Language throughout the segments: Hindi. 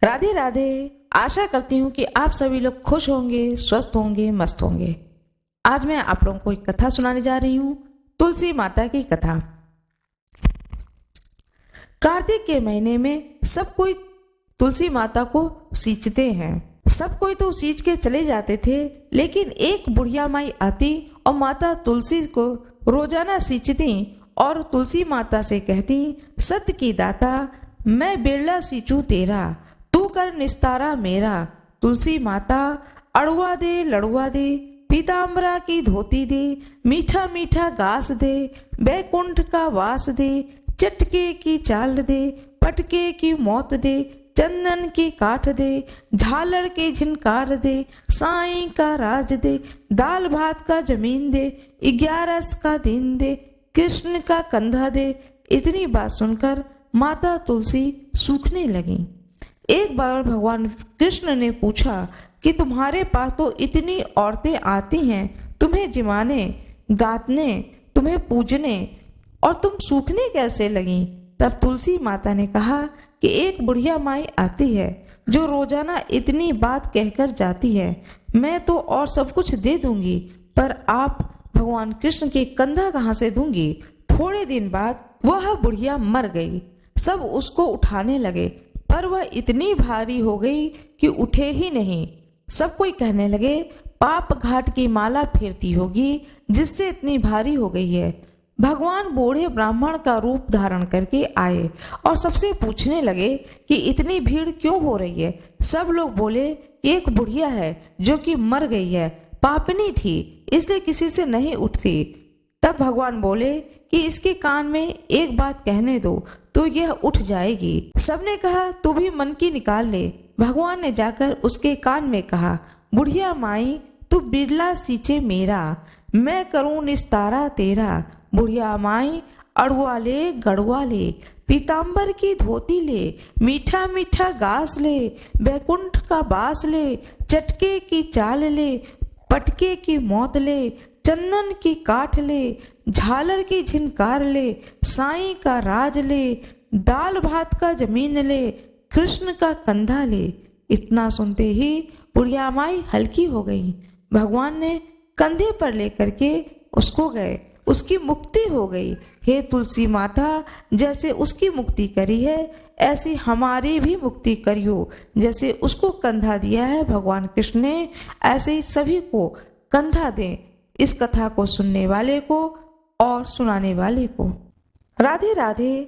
राधे राधे। आशा करती हूँ कि आप सभी लोग खुश होंगे, स्वस्थ होंगे, मस्त होंगे। आज मैं आप लोगों को एक कथा सुनाने जा रही हूँ, तुलसी माता की कथा। कार्तिक के महीने में सब कोई तुलसी माता को सींचते हैं। सब कोई तो सींच के चले जाते थे, लेकिन एक बुढ़िया माई आती और माता तुलसी को रोजाना सींचती और तुलसी माता से कहती, सत्य की दाता मैं बिरला सींचू तेरा, तू कर निस्तारा मेरा। तुलसी माता अड़ुआ दे लड़ुआ दे, पीताम्बरा की धोती दे, मीठा मीठा घास दे, बैकुंठ का वास दे, चटके की चाल दे, पटके की मौत दे, चंदन की काठ दे, झालर की झिनकार दे, साईं का राज दे, दाल भात का जमीन दे, 11 का दिन दे, कृष्ण का कंधा दे। इतनी बात सुनकर माता तुलसी सूखने लगी। एक बार भगवान कृष्ण ने पूछा कि तुम्हारे पास तो इतनी औरतें आती हैं तुम्हें जिमाने, गातने, तुम्हें पूजने, और तुम सूखने कैसे लगी? तब तुलसी माता ने कहा कि एक बुढ़िया माई आती है जो रोजाना इतनी बात कहकर जाती है। मैं तो और सब कुछ दे दूंगी, पर आप भगवान कृष्ण के कंधा कहाँ से दूंगी? थोड़े दिन बाद वह बुढ़िया मर गई। सब उसको उठाने लगे, पर वह इतनी भारी हो गई कि उठे ही नहीं। सब कोई कहने लगे, पाप घाट की माला फेरती होगी जिससे इतनी भारी हो गई है। भगवान बूढ़े ब्राह्मण का रूप धारण करके आए और सबसे पूछने लगे कि इतनी भीड़ क्यों हो रही है। सब लोग बोले कि एक बुढ़िया है जो कि मर गई है, पापनी थी, इसलिए किसी से नहीं उठती। तब भगवान बोले कि इसके कान में एक बात कहने दो तो यह उठ जाएगी। सबने कहा तू भी मन की निकाल ले। भगवान ने जाकर उसके कान में कहा, बुढ़िया माई तू बिरला सींचे मेरा, मैं करूं निस्तारा तेरा। बुढ़िया माई अड़ुआ ले गड़ुआ ले, पीताम्बर की धोती ले, मीठा मीठा घास ले, बैकुंठ का बास ले, चटके की चाल ले, पटके की मौत ले, चंदन की काठ ले, झालर की झिनकार ले, साईं का राज ले, दाल भात का जमीन ले, कृष्ण का कंधा ले। इतना सुनते ही बुढ़िया माई हल्की हो गई। भगवान ने कंधे पर लेकर के उसको गए, उसकी मुक्ति हो गई। हे तुलसी माता, जैसे उसकी मुक्ति करी है ऐसी हमारी भी मुक्ति करियो। जैसे उसको कंधा दिया है भगवान कृष्ण ने, ऐसे ही सभी को कंधा दें, इस कथा को सुनने वाले को और सुनाने वाले को। राधे राधे।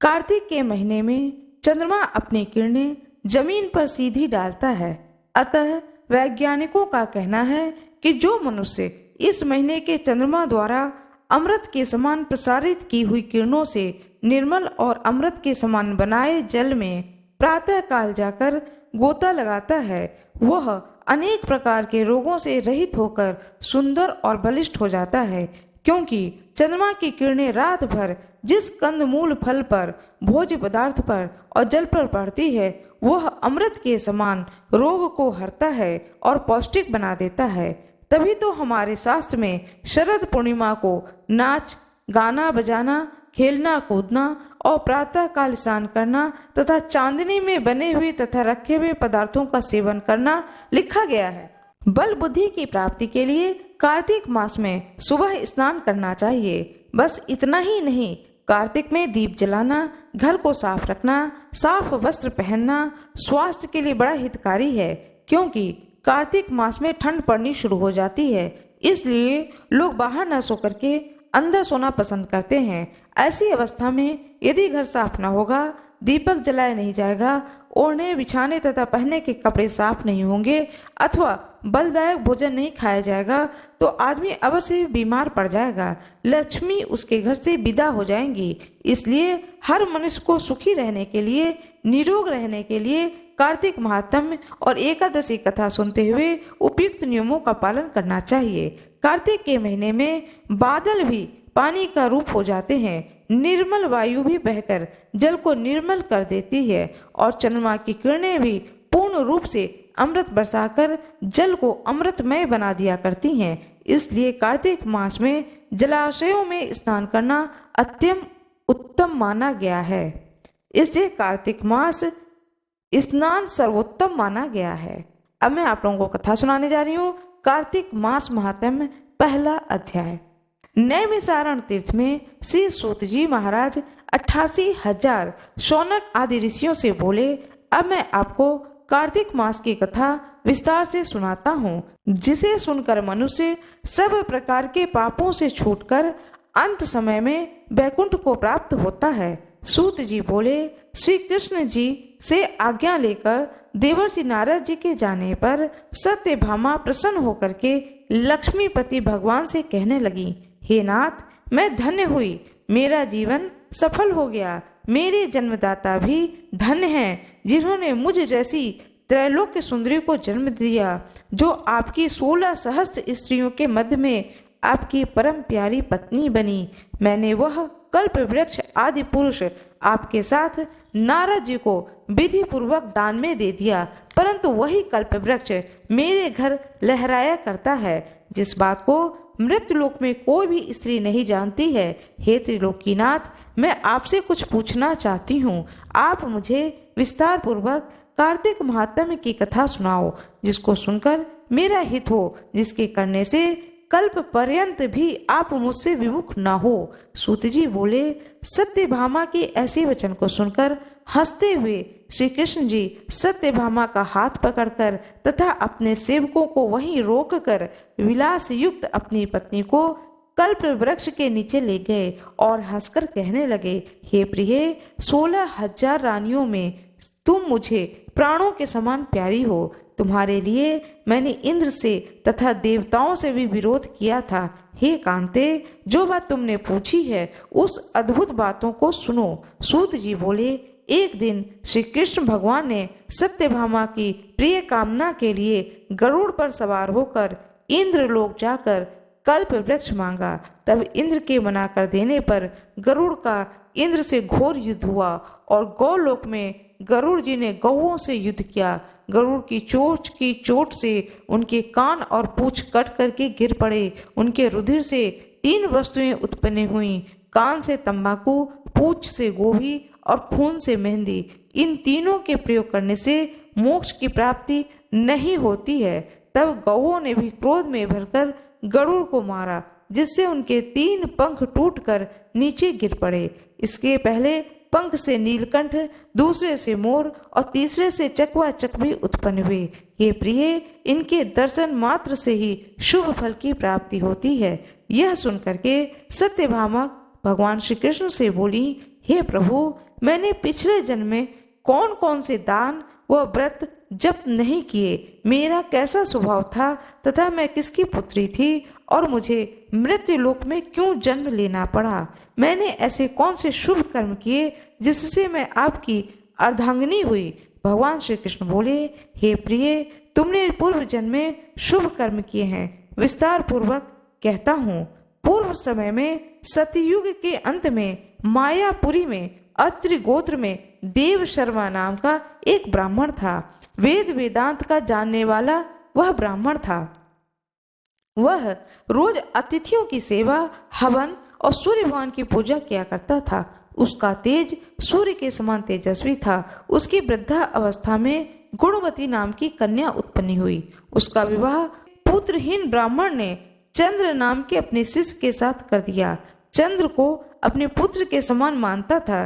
कार्तिक के महीने में चंद्रमा अपनी किरणें जमीन पर सीधी डालता है, अतः वैज्ञानिकों का कहना है कि जो मनुष्य इस महीने के चंद्रमा द्वारा अमृत के समान प्रसारित की हुई किरणों से निर्मल और अमृत के समान बनाए जल में प्रातः काल जाकर गोता लगाता है, वह अनेक प्रकार के रोगों से रहित होकर सुंदर और बलिष्ठ हो जाता है। क्योंकि चंद्रमा की किरणें रात भर जिस कंदमूल फल पर, भोज्य पदार्थ पर और जल पर पड़ती है, वह अमृत के समान रोग को हरता है और पौष्टिक बना देता है। तभी तो हमारे शास्त्र में शरद पूर्णिमा को नाच गाना बजाना, खेलना कूदना और प्रातः काल स्नान करना तथा चांदनी में बने हुए तथा रखे हुए पदार्थों का सेवन करना लिखा गया है। बल बुद्धि की प्राप्ति के लिए कार्तिक मास में सुबह स्नान करना चाहिए। बस इतना ही नहीं, कार्तिक में दीप जलाना, घर को साफ रखना, साफ वस्त्र पहनना स्वास्थ्य के लिए बड़ा हितकारी है। क्योंकि कार्तिक मास में ठंड पड़नी शुरू हो जाती है, इसलिए लोग बाहर न सो करके अंदर सोना पसंद करते हैं। ऐसी अवस्था में यदि घर साफ न होगा, दीपक जलाया नहीं जाएगा, ओढ़ने बिछाने तथा पहनने के कपड़े साफ नहीं होंगे अथवा बलदायक भोजन नहीं खाया जाएगा, तो आदमी अवश्य ही बीमार पड़ जाएगा, लक्ष्मी उसके घर से विदा हो जाएंगी। इसलिए हर मनुष्य को सुखी रहने के लिए, निरोग रहने के लिए कार्तिक महात्म्य और एकादशी कथा सुनते हुए उपयुक्त नियमों का पालन करना चाहिए। कार्तिक के महीने में बादल भी पानी का रूप हो जाते हैं, निर्मल वायु भी बहकर जल को निर्मल कर देती है और चंद्रमा की किरणें भी पूर्ण रूप से अमृत बरसाकर जल को अमृतमय बना दिया करती हैं। इसलिए कार्तिक मास में जलाशयों में स्नान करना अत्यंत उत्तम माना गया है। इसलिए कार्तिक मास स्नान सर्वोत्तम माना गया है। अब मैं आप लोगों को कथा सुनाने जा रही हूँ। कार्तिक मास महात्म्य, पहला अध्याय। नैमिषारण तीर्थ में श्री सूत जी महाराज 88,000 शौनक आदि ऋषियों से बोले, अब मैं आपको कार्तिक मास की कथा विस्तार से सुनाता हूँ, जिसे सुनकर मनुष्य सब प्रकार के पापों से छूटकर अंत समय में बैकुंठ को प्राप्त होता है। सूत जी बोले, श्री कृष्ण जी से आज्ञा लेकर देवर्षि नारद जी के जाने पर सत्यभामा प्रसन्न होकर के लक्ष्मीपति भगवान से कहने लगी, हे नाथ, मैं धन्य हुई, मेरा जीवन सफल हो गया। मेरे जन्मदाता भी धन्य हैं, जिन्होंने मुझ जैसी त्रैलोक्य सुंदरी को जन्म दिया, जो आपकी 16 सहस्त्र स्त्रियों के मध्य में आपकी परम प्यारी पत्नी बनी। मैंने वह कल्प वृक्ष आदि पुरुष आपके साथ नारद जी को विधि पूर्वक दान में दे दिया, परंतु वही कल्प वृक्ष मेरे घर लहराया करता है, जिस बात को मृत्युलोक में कोई भी स्त्री नहीं जानती है। हे त्रिलोकीनाथ, मैं आपसे कुछ पूछना चाहती हूँ। आप मुझे विस्तार पूर्वक कार्तिक महात्म्य की कथा सुनाओ, जिसको सुनकर मेरा हित हो, जिसके करने से कल्प पर्यंत भी आप मुझसे विमुख न हो। सूत जी बोले, सत्यभामा के ऐसे वचन को सुनकर हंसते हुए श्री कृष्ण जी सत्यभामा का हाथ पकड़कर तथा अपने सेवकों को वहीं रोककर विलास युक्त अपनी पत्नी को कल्प वृक्ष के नीचे ले गए और हंसकर कहने लगे, हे प्रिय, 16,000 रानियों में तुम मुझे प्राणों के समान प्यारी हो। तुम्हारे लिए मैंने इंद्र से तथा देवताओं से भी विरोध किया था। हे कांते, जो बात तुमने पूछी है उस अद्भुत बातों को सुनो। सूत जी बोले, एक दिन श्री कृष्ण भगवान ने सत्यभामा की प्रिय कामना के लिए गरुड़ पर सवार होकर इंद्र लोक जाकर कल्प वृक्ष मांगा। तब इंद्र के मना कर देने पर गरुड़ का इंद्र से घोर युद्ध हुआ और गौलोक में गरुड़ जी ने गौओं से युद्ध किया। गरुड़ की चोट से उनके कान और पूंछ कट करके गिर पड़े। उनके रुधिर से 3 वस्तुएं उत्पन्न हुई, कान से तंबाकू, पूंछ से गोभी और खून से मेहंदी। इन तीनों के प्रयोग करने से मोक्ष की प्राप्ति नहीं होती है। तब गौओं ने भी क्रोध में भरकर गरुड़ को मारा, जिससे उनके 3 पंख टूटकर नीचे गिर पड़े। इसके पहले पंख से नीलकंठ, दूसरे से मोर और तीसरे से चकवाचक भी उत्पन्न हुए। ये प्रिय, इनके दर्शन मात्र से ही शुभ फल की प्राप्ति होती है। यह सुनकर के सत्यभामा भगवान श्री कृष्ण से बोली, हे प्रभु, मैंने पिछले जन्म में कौन कौन से दान व व्रत जप नहीं किए, मेरा कैसा स्वभाव था तथा मैं किसकी पुत्री थी और मुझे मृत्युलोक में क्यों जन्म लेना पड़ा। मैंने ऐसे कौन से शुभ कर्म किए जिससे मैं आपकी अर्धांगिनी हुई। भगवान श्री कृष्ण बोले, हे प्रिय, तुमने पूर्व जन्म में शुभ कर्म किए हैं। विस्तार पूर्वक कहता हूँ। पूर्व समय में सतयुग के अंत में मायापुरी में अत्रि गोत्र में देव शर्मा नाम का एक ब्राह्मण था। वेद वेदांत का जानने वाला वह ब्राह्मण था। वह रोज अतिथियों की सेवा, हवन और सूर्य भगवान की पूजा किया करता था। उसका तेज सूर्य के समान तेजस्वी था। उसकी वृद्धा अवस्था में गुणवती नाम की कन्या उत्पन्न हुई। उसका विवाह पुत्रहीन ब्राह्मण ने चंद्र नाम के अपने शिष्य के साथ कर दिया। चंद्र को अपने पुत्र के समान मानता था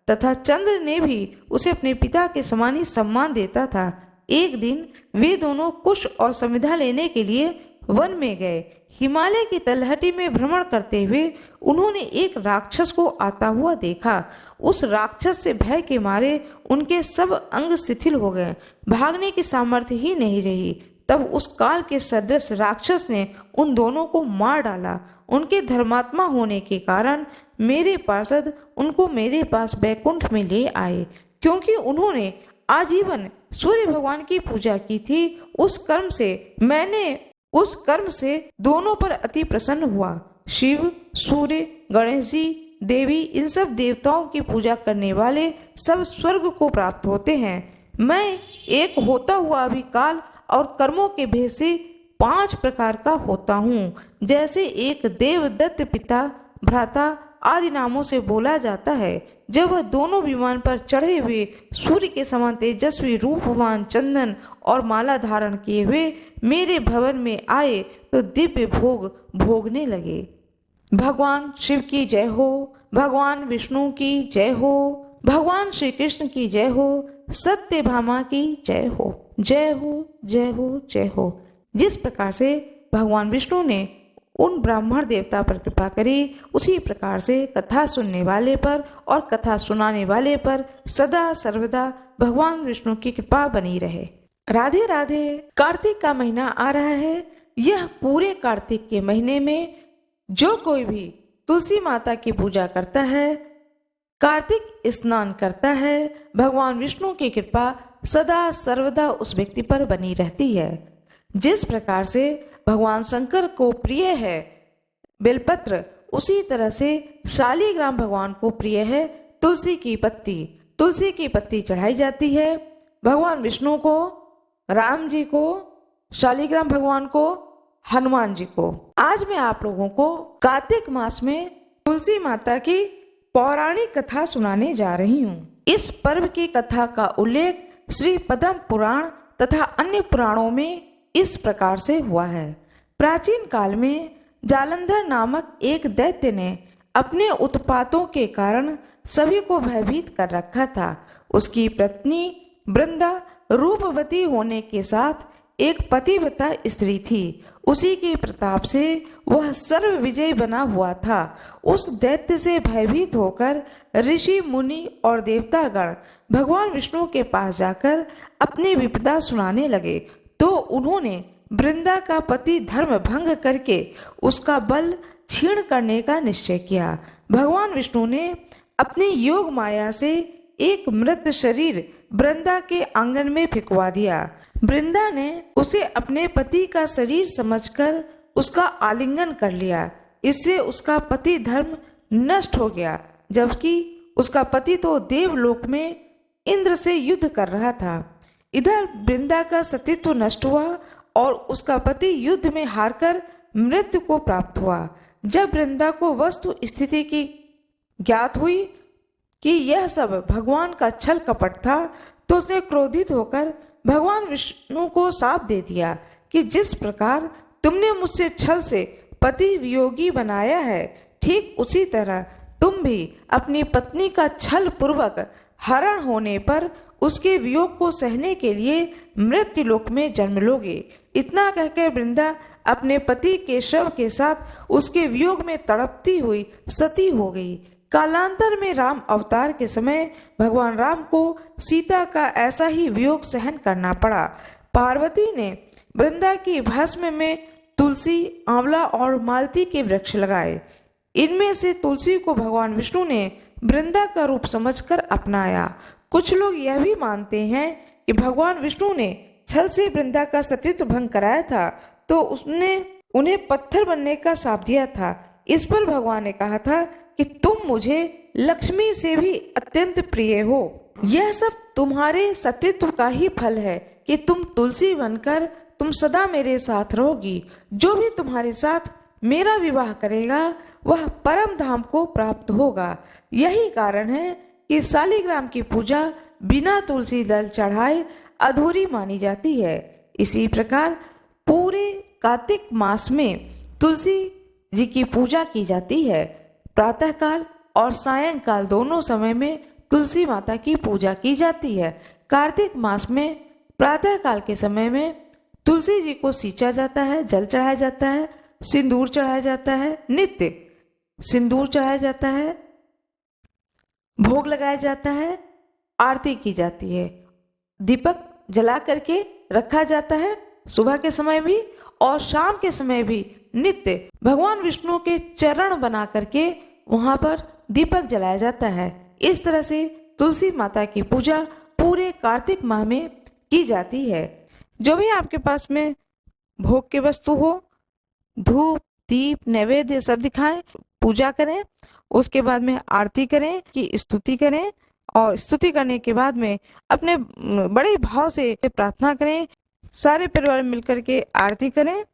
तथा चंद्र ने भी उसे अपने पिता के समान ही सम्मान देता था। एक दिन वे दोनों कुश और समिधा लेने के लिए वन में गए। हिमालय की तलहटी में भ्रमण करते हुए उन्होंने एक राक्षस को आता हुआ देखा। उस राक्षस से भय के मारे उनके सब अंग शिथिल हो गए, भागने की सामर्थ्य ही नहीं रही। तब उस काल के सदृश राक्षस ने उन दोनों को मार डाला। उनके धर्मात्मा होने के कारण मेरे पार्षद उनको मेरे पास बैकुंठ में ले आए, क्योंकि उन्होंने आजीवन सूर्य भगवान की पूजा की थी। उस कर्म से दोनों पर अति प्रसन्न हुआ। शिव, सूर्य, गणेश जी, देवी, इन सब देवताओं की पूजा करने वाले सब स्वर्ग को प्राप्त होते हैं। मैं एक होता हुआ अभी काल और कर्मों के भेद से 5 प्रकार का होता हूँ। जैसे एक देवदत्त, पिता, भ्राता आदि नामों से बोला जाता है, जब वह दोनों विमान पर चढ़े हुए सूर्य के समान तेजस्वी रूपवान चंदन और माला धारण किए हुए मेरे भवन में आए तो दिव्य भोग भोगने लगे। भगवान शिव की जय हो, भगवान विष्णु की जय हो, भगवान श्री कृष्ण की जय हो, सत्यभामा की जय हो, जय हो, जय हो, जय हो। जिस प्रकार से भगवान विष्णु ने उन ब्राह्मण देवता पर कृपा करी, उसी प्रकार से कथा सुनने वाले पर और कथा सुनाने वाले पर सदा सर्वदा भगवान विष्णु की कृपा बनी रहे। राधे राधे। कार्तिक का महीना आ रहा है। यह पूरे कार्तिक के महीने में जो कोई भी तुलसी माता की पूजा करता है, कार्तिक स्नान करता है, भगवान विष्णु की कृपा सदा सर्वदा उस व्यक्ति पर बनी रहती है। जिस प्रकार से भगवान शंकर को प्रिय है बेलपत्र, उसी तरह से शालिग्राम भगवान को प्रिय है तुलसी की पत्ती। तुलसी की पत्ती चढ़ाई जाती है भगवान विष्णु को, राम जी को, शालिग्राम भगवान को, हनुमान जी को। आज मैं आप लोगों को कार्तिक मास में तुलसी माता की पौराणिक कथा सुनाने जा रही हूँ। इस पर्व की कथा का उल्लेख श्री पद्म पुराण तथा अन्य पुराणों में इस प्रकार से हुआ है। प्राचीन काल में जालंधर नामक एक दैत्य ने अपने उत्पातों के कारण सभी को भयभीत कर रखा था। उसकी पत्नी वृंदा रूपवती होने के साथ एक पतिव्रता स्त्री थी। उसी के प्रताप से वह सर्व विजयी बना हुआ था। उस दैत्य से भयभीत होकर ऋषि मुनि और देवतागण भगवान विष्णु के पास जाकर अपनी विपदा सुनाने लगे तो उन्होंने वृंदा का पति धर्म भंग करके उसका बल छीण करने का निश्चय किया। भगवान विष्णु ने अपनी योग माया से एक मृत शरीर वृंदा के आंगन में फेंकवा दिया। वृंदा ने उसे अपने पति का शरीर समझकर उसका आलिंगन कर लिया। इससे उसका पति धर्म नष्ट हो गया, जबकि उसका पति तो देवलोक में इंद्र से युद्ध कर रहा था। इधर वृंदा का सतीत्व नष्ट हुआ और उसका पति युद्ध में हारकर मृत्यु को प्राप्त हुआ। जब वृंदा को वस्तु स्थिति की ज्ञात हुई कि यह सब भगवान का छल कपट था, तो उसने क्रोधित होकर भगवान विष्णु को शाप दे दिया कि जिस प्रकार तुमने मुझसे छल से पति वियोगी बनाया है, ठीक उसी तरह तुम भी अपनी पत्नी का छल पूर्वक हरण होने पर उसके वियोग को सहने के लिए मृत्यु लोक में जन्म लोगे। इतना कहकर वृंदा अपने पति के शव के साथ उसके वियोग में तड़पती हुई सती हो गई। कालांतर में राम अवतार के समय भगवान राम को सीता का ऐसा ही वियोग सहन करना पड़ा। पार्वती ने वृंदा की भस्म में तुलसी, आंवला और मालती के वृक्ष लगाए। इनमें से तुलसी को भगवान विष्णु ने वृंदा का रूप समझकर अपनाया। कुछ लोग यह भी मानते हैं कि भगवान विष्णु ने छल से वृंदा का सतीत्व भंग कराया था तो उसने उन्हें पत्थर बनने का शाप दिया था। इस पर भगवान ने कहा था कि तुम मुझे लक्ष्मी से भी अत्यंत प्रिय हो। यह सब तुम्हारे सतीत्व का ही फल है कि तुम तुलसी बनकर तुम सदा मेरे साथ रहोगी। जो भी तुम्हारे साथ मेरा विवाह करेगा वह परम धाम को प्राप्त होगा। यही कारण है कि शालिग्राम की पूजा बिना तुलसी दल चढ़ाए अधूरी मानी जाती है। इसी प्रकार पूरे कार्तिक मास में तुलसी जी की पूजा की जाती है। प्रातःकाल और सायंकाल दोनों समय में तुलसी माता की पूजा की जाती है। कार्तिक मास में प्रातःकाल के समय में तुलसी जी को सींचा जाता है, जल चढ़ाया जाता है, सिंदूर चढ़ाया जाता है, नित्य सिंदूर चढ़ाया जाता है, भोग लगाया जाता है, आरती की जाती है, दीपक जला करके रखा जाता है सुबह के समय भी और शाम के समय भी। नित्य भगवान विष्णु के चरण बना करके वहां पर दीपक जलाया जाता है। इस तरह से तुलसी माता की पूजा पूरे कार्तिक माह में की जाती है। जो भी आपके पास में भोग की वस्तु हो, धूप, दीप, नैवेद्य सब दिखाएं, पूजा करें। उसके बाद में आरती करें कि स्तुति करें और स्तुति करने के बाद में अपने बड़े भाव से प्रार्थना करें। सारे परिवार मिलकर के आरती करें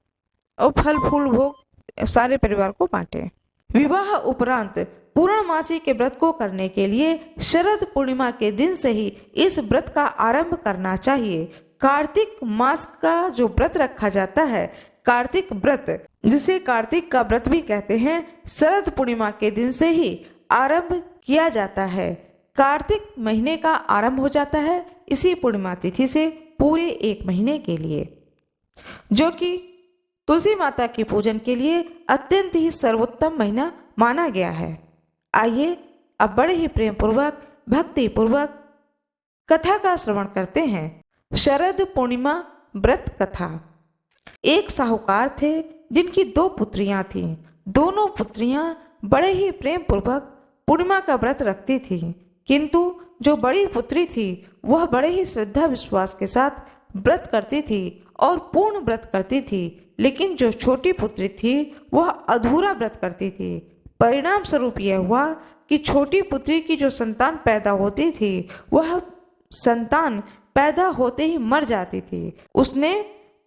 और फल फूल भोग सारे परिवार को बांटें। विवाह उपरांत पूर्णमासी के व्रत को करने के लिए शरद पूर्णिमा के दिन से ही इस व्रत का आरंभ करना चाहिए। कार्तिक मास का जो व्रत रखा जाता है, कार्तिक व्रत, जिसे कार्तिक का व्रत भी कहते हैं, शरद पूर्णिमा के दिन से ही आरंभ किया जाता है। कार्तिक महीने का आरंभ हो जाता है इसी पूर्णिमा तिथि से पूरे 1 महीने के लिए, जो कि तुलसी माता के पूजन के लिए अत्यंत ही सर्वोत्तम महीना माना गया है। आइए अब बड़े ही प्रेम पूर्वक, भक्ति पूर्वक कथा का श्रवण करते हैं। शरद पूर्णिमा व्रत कथा। एक साहूकार थे जिनकी 2 पुत्रियां थीं। दोनों पुत्रियां बड़े ही प्रेम पूर्वक पूर्णिमा का व्रत रखती थीं, किंतु जो बड़ी पुत्री थी वह बड़े ही श्रद्धा विश्वास के साथ व्रत करती थी और पूर्ण व्रत करती थी, लेकिन जो छोटी पुत्री थी वह अधूरा व्रत करती थी। परिणाम स्वरूप यह हुआ कि छोटी पुत्री की जो संतान पैदा होती थी वह संतान पैदा होते ही मर जाती थी। उसने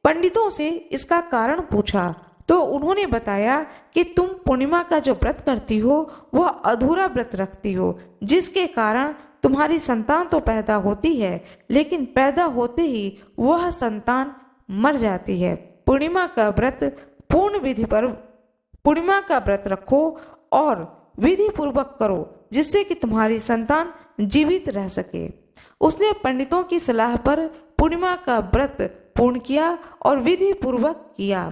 पंडितों से इसका कारण पूछा तो उन्होंने बताया कि तुम पूर्णिमा का जो व्रत करती हो वह अधूरा व्रत रखती हो, जिसके कारण तुम्हारी संतान तो पैदा होती है लेकिन पैदा होते ही वह संतान मर जाती है। पूर्णिमा का व्रत पूर्ण विधि पर पूर्णिमा का व्रत रखो और विधि पूर्वक करो, जिससे कि तुम्हारी संतान जीवित रह सके। उसने पंडितों की सलाह पर पूर्णिमा का व्रत पूर्ण किया और विधि पूर्वक किया।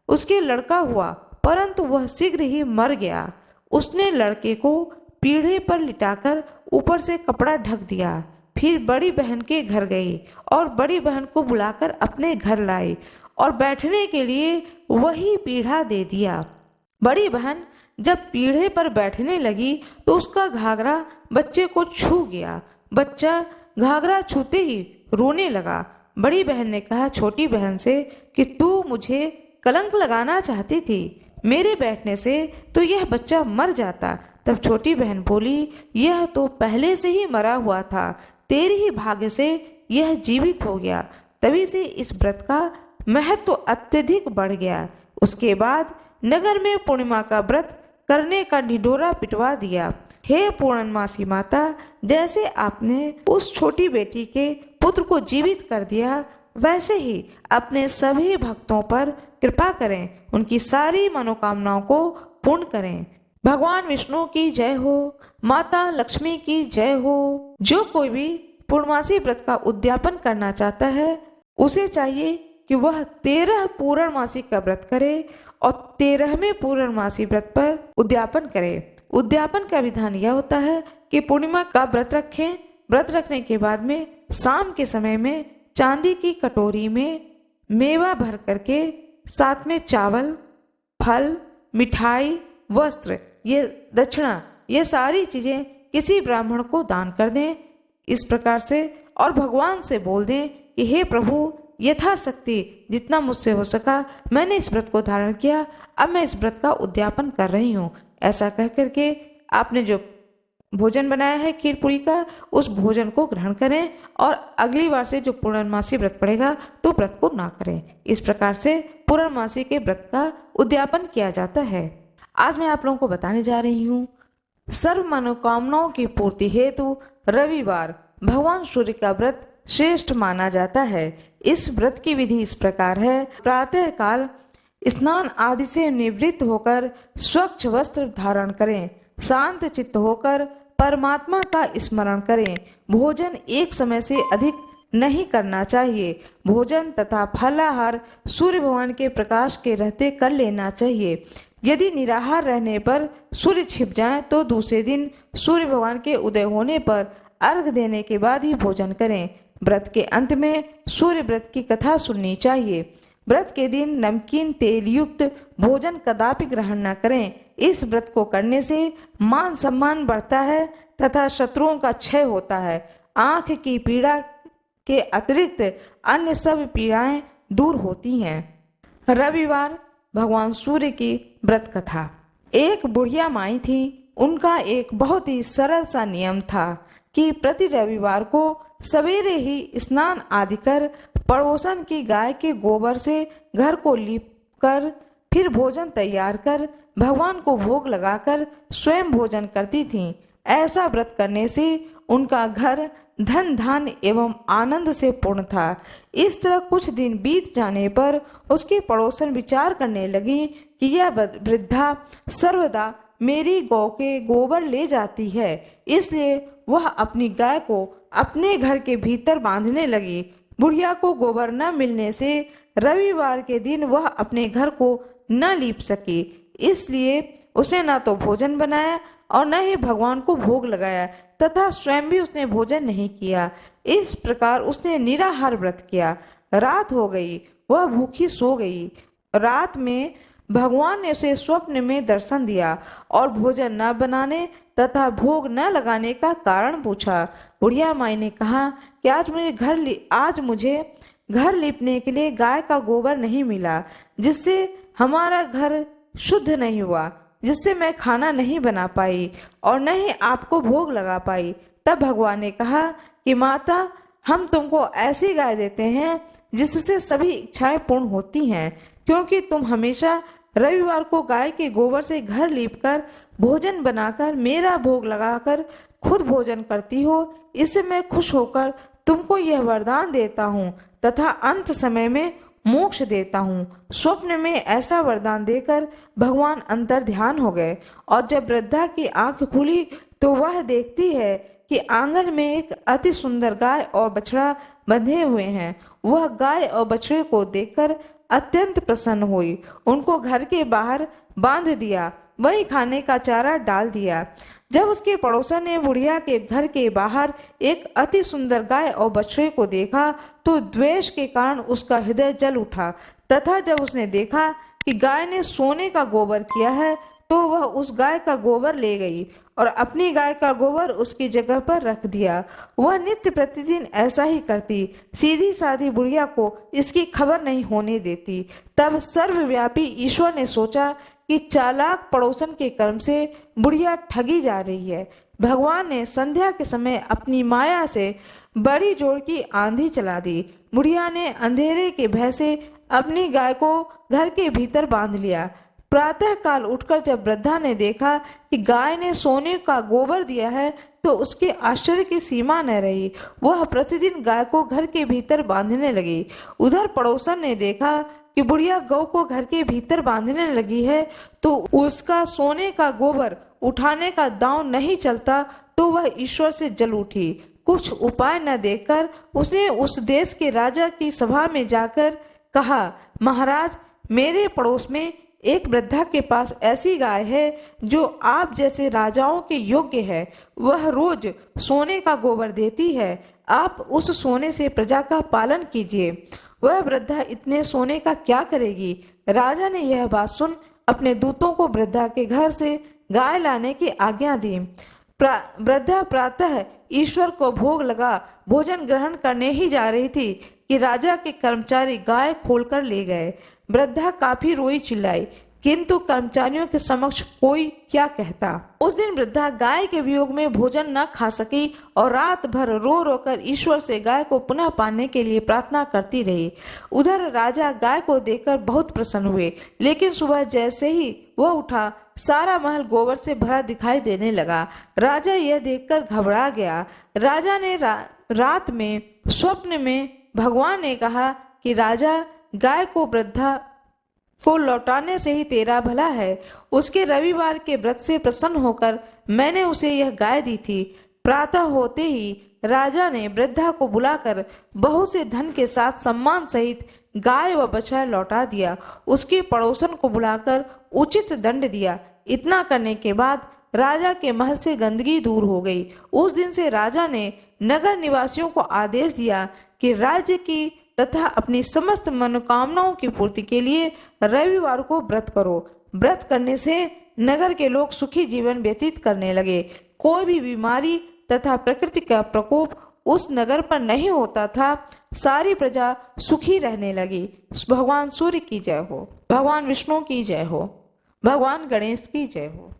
उसके लड़का हुआ, परंतु वह शीघ्र ही मर गया। उसने लड़के को पीढ़े पर लिटाकर ऊपर से कपड़ा ढक दिया। फिर बड़ी बहन के घर गई और बड़ी बहन को बुलाकर अपने घर लाई और बैठने के लिए वही पीढ़ा दे दिया। बड़ी बहन जब पीढ़े पर बैठने लगी तो उसका घाघरा बच्चे को छू गया। बच्चा घाघरा छूते ही रोने लगा। बड़ी बहन ने कहा छोटी बहन से कि तू मुझे कलंक लगाना चाहती थी, मेरे बैठने से तो यह बच्चा मर जाता। तब छोटी बहन बोली, यह तो पहले से ही मरा हुआ था, तेरे ही भाग्य से यह जीवित हो गया। तभी से इस व्रत का महत्व तो अत्यधिक बढ़ गया। उसके बाद नगर में पूर्णिमा का व्रत करने का ढिढोरा पिटवा दिया। हे पूर्णमासी माता, जैसे आपने उस छोटी बेटी के पुत्र को जीवित कर दिया, वैसे ही अपने सभी भक्तों पर कृपा करें, उनकी सारी मनोकामनाओं को पूर्ण करें। भगवान विष्णु की जय हो, माता लक्ष्मी की जय हो। जो कोई भी पूर्णमासी व्रत का उद्यापन करना चाहता है उसे चाहिए कि वह 13 पूर्णमासी का व्रत करे और 13वें पूर्णमासी व्रत पर उद्यापन करे। उद्यापन का विधान यह होता है कि पूर्णिमा का व्रत रखें। व्रत रखने के बाद में शाम के समय में चांदी की कटोरी में मेवा भर करके साथ में चावल, फल, मिठाई, वस्त्र, ये दक्षिणा, ये सारी चीजें किसी ब्राह्मण को दान कर दें इस प्रकार से, और भगवान से बोल दें कि हे प्रभु, यथाशक्ति जितना मुझसे हो सका मैंने इस व्रत को धारण किया, अब मैं इस व्रत का उद्यापन कर रही हूँ। ऐसा कह करके आपने जो भोजन बनाया है खीर पूरी का, उस भोजन को ग्रहण करें और अगली बार से जो पूर्णमासी व्रत पड़ेगा तो व्रत को ना करें। इस प्रकार से पूर्णमासी के व्रत का उद्यापन किया जाता है। आज मैं आप लोगों को बताने जा रही हूँ सर्व मनोकामनाओं की पूर्ति हेतु रविवार भगवान सूर्य का व्रत श्रेष्ठ माना जाता है। इस व्रत की विधि इस प्रकार है। प्रातः काल स्नान आदि से निवृत्त होकर स्वच्छ वस्त्र धारण करें, शांत चित्त होकर परमात्मा का स्मरण करें। भोजन एक समय से अधिक नहीं करना चाहिए। भोजन तथा फलाहार सूर्य भगवान के प्रकाश के रहते कर लेना चाहिए। यदि निराहार रहने पर सूर्य छिप जाए तो दूसरे दिन सूर्य भगवान के उदय होने पर अर्घ देने के बाद ही भोजन करें। व्रत के अंत में सूर्य व्रत की कथा सुननी चाहिए। व्रत के दिन नमकीन तेल युक्त भोजन कदापि ग्रहण न करें। इस व्रत को करने से मान सम्मान बढ़ता है तथा शत्रुओं का क्षय होता है। आंख की पीड़ा के अतिरिक्त अन्य सब पीड़ाएं दूर होती हैं। रविवार भगवान सूर्य की व्रत कथा। एक बुढ़िया माई थी। उनका एक बहुत ही सरल सा नियम था कि प्रति रविवार को सवेरे ही स्नान आदि कर पड़ोसन की गाय के गोबर से घर को लीप कर फिर भोजन तैयार कर भगवान को भोग लगाकर स्वयं भोजन करती थीं। ऐसा व्रत करने से उनका घर धन धान्य एवं आनंद से पूर्ण था। इस तरह कुछ दिन बीत जाने पर उसकी पड़ोसन विचार करने लगी कि यह वृद्धा सर्वदा मेरी गौ के गोबर ले जाती है, इसलिए वह अपनी गाय को अपने घर के भीतर बांधने लगी। बुढ़िया को गोबर न मिलने से रविवार के दिन वह अपने घर को न लीप सकी, इसलिए उसने न तो भोजन बनाया और न ही भगवान को भोग लगाया तथा स्वयं भी उसने भोजन नहीं किया। इस प्रकार उसने निराहार व्रत किया। रात हो गई, वह भूखी सो गई। रात में भगवान ने उसे स्वप्न में दर्शन दिया और भोजन न बनाने तथा भोग न लगाने का कारण पूछा। बुढ़िया माई ने कहा कि आज मुझे घर लीपने के लिए गाय का गोबर नहीं मिला, जिससे हमारा घर शुद्ध नहीं हुआ, जिससे मैं खाना नहीं बना पाई और न ही आपको भोग लगा पाई। तब भगवान ने कहा कि माता, हम तुमको ऐसी गाय देते हैं जिससे सभी इच्छाएं पूर्ण होती हैं, क्योंकि तुम हमेशा रविवार को गाय के गोबर से घर लीपकर भोजन बनाकर मेरा भोग लगाकर खुद भोजन करती हो। इससे मैं खुश होकर तुमको यह वरदान देता हूँ तथा अंत समय में मोक्ष देता हूँ। स्वप्न में ऐसा वरदान देकर भगवान अंतर ध्यान हो गए और जब वृद्धा की आंख खुली तो वह देखती है कि आंगन में एक अति सुंदर गाय और बछड़ा बंधे हुए हैं। वह गाय और बछड़े को देखकर अत्यंत प्रसन्न हुई, उनको घर के बाहर बांध दिया, वहीं खाने का चारा डाल दिया। जब उसके पड़ोसन ने बुढ़िया के घर के बाहर एक अति सुंदर गाय और बछड़े को देखा तो द्वेष के कारण उसका हृदय जल उठा तथा जब उसने देखा कि गाय ने सोने का गोबर किया है तो वह उस गाय का गोबर ले गई और अपनी गाय का गोबर उसकी जगह पर रख दिया। वह नित्य प्रतिदिन ऐसा ही करती, सीधी साधी बुढ़िया को इसकी खबर नहीं होने देती। तब सर्वव्यापी ईश्वर ने सोचा कि चालाक पड़ोसन के कर्म से बुढ़िया ठगी जा रही है। भगवान ने संध्या के समय अपनी माया से बड़ी जोर की आंधी चला दी। बुढ़िया ने अंधेरे के भय से अपनी गाय को घर के भीतर बांध लिया। प्रातः काल उठकर जब वृद्धा ने देखा कि गाय ने सोने का गोबर दिया है तो उसके आश्चर्य की सीमा न रही। वह प्रतिदिन गाय को घर के भीतर बांधने लगी। उधर पड़ोसन ने देखा कि बुढ़िया गौ को घर के भीतर बांधने लगी है तो उसका सोने का गोबर उठाने का दांव नहीं चलता तो वह ईश्वर से जल उठी। कुछ उपाय न देखकर उसने उस देश के राजा की सभा में जाकर कहा, महाराज, मेरे पड़ोस में एक वृद्धा के पास ऐसी गाय है जो आप जैसे राजाओं के योग्य है। वह रोज सोने का गोबर देती है। आप उस सोने से प्रजा का पालन कीजिए। वह वृद्धा इतने सोने का क्या करेगी? राजा ने यह बात सुन अपने दूतों को वृद्धा के घर से गाय लाने की आज्ञा दी। वृद्धा प्रातः ईश्वर को भोग लगा भोजन ग्रहण करने ही जा रही थी कि राजा के कर्मचारी गाय खोलकर ले गए। वृद्धा काफी रोई चिल्लाई, किंतु कर्मचारियों के समक्ष कोई क्या कहता। उस दिन वृद्धा गाय के वियोग में भोजन न खा सकी और रात भर रो रो कर ईश्वर से गाय को पुनः पाने के लिए प्रार्थना करती रही। उधर राजा गाय को देखकर बहुत प्रसन्न हुए, लेकिन सुबह जैसे ही वह उठा सारा महल गोबर से भरा दिखाई देने लगा। राजा यह देखकर घबरा गया। राजा ने रात में स्वप्न में भगवान ने कहा कि राजा, गाय को वृद्धा को लौटाने से ही तेरा भला है। उसके रविवार के व्रत से प्रसन्न होकर मैंने उसे यह गाय दी थी। प्रातः होते ही राजा ने वृद्धा को बुलाकर बहुत से धन के साथ सम्मान सहित गाय व बछड़ा लौटा दिया। उसके पड़ोसन को बुलाकर उचित दंड दिया। इतना करने के बाद राजा के महल से गंदगी दूर हो गई। उस दिन से राजा ने नगर निवासियों को आदेश दिया कि राज्य की तथा अपनी समस्त मनोकामनाओं की पूर्ति के लिए रविवार को व्रत करो। व्रत करने से नगर के लोग सुखी जीवन व्यतीत करने लगे। कोई भी बीमारी तथा प्रकृति का प्रकोप उस नगर पर नहीं होता था। सारी प्रजा सुखी रहने लगी। भगवान सूर्य की जय हो, भगवान विष्णु की जय हो, भगवान गणेश की जय हो,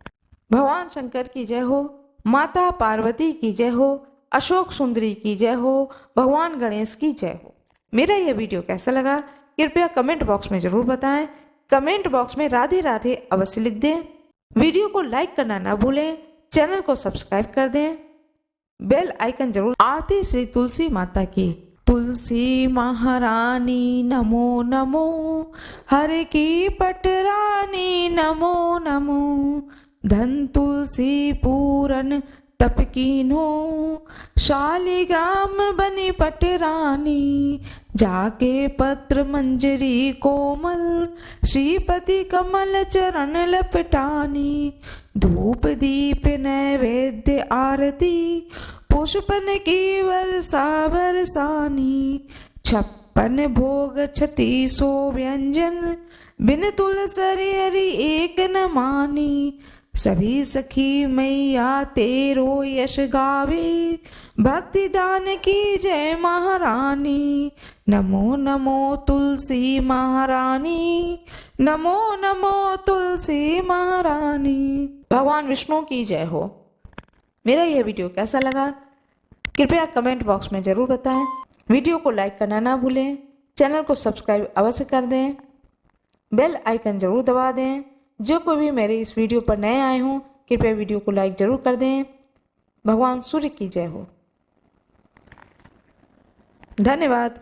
भगवान शंकर की जय हो, माता पार्वती की जय हो, अशोक सुंदरी की जय हो, भगवान गणेश की जय हो। मेरा यह वीडियो कैसा लगा कृपया कमेंट बॉक्स में जरूर बताएं। कमेंट बॉक्स में राधे राधे अवश्य लिख दें। वीडियो को लाइक करना ना भूलें, चैनल को सब्सक्राइब कर दें, बेल आइकन जरूर। आरती श्री तुलसी माता की। तुलसी महारानी नमो नमो, हरे की पटरानी नमो नमो, धन तुलसी पूरन तप कीन्हो, शालिग्राम बनी पटरानी, जाके पत्र मंजरी कोमल, श्रीपति कमल चरण लपटानी, धूप दीप नैवेद्य आरती, पुष्पन की वर्षा बरसानी, 56 भोग 36 व्यंजन, बिन तुलसरी हरि एक न मानी, सभी सखी मैया तेरो यश गावे, भक्ति दान की जय महारानी, नमो नमो तुलसी महारानी, नमो नमो तुलसी महारानी। भगवान विष्णु की जय हो। मेरा यह वीडियो कैसा लगा कृपया कमेंट बॉक्स में जरूर बताएं। वीडियो को लाइक करना ना भूलें, चैनल को सब्सक्राइब अवश्य कर दें, बेल आइकन जरूर दबा दें। जो कोई भी मेरे इस वीडियो पर नए आए हों कृपया वीडियो को लाइक जरूर कर दें। भगवान सूर्य की जय हो। धन्यवाद।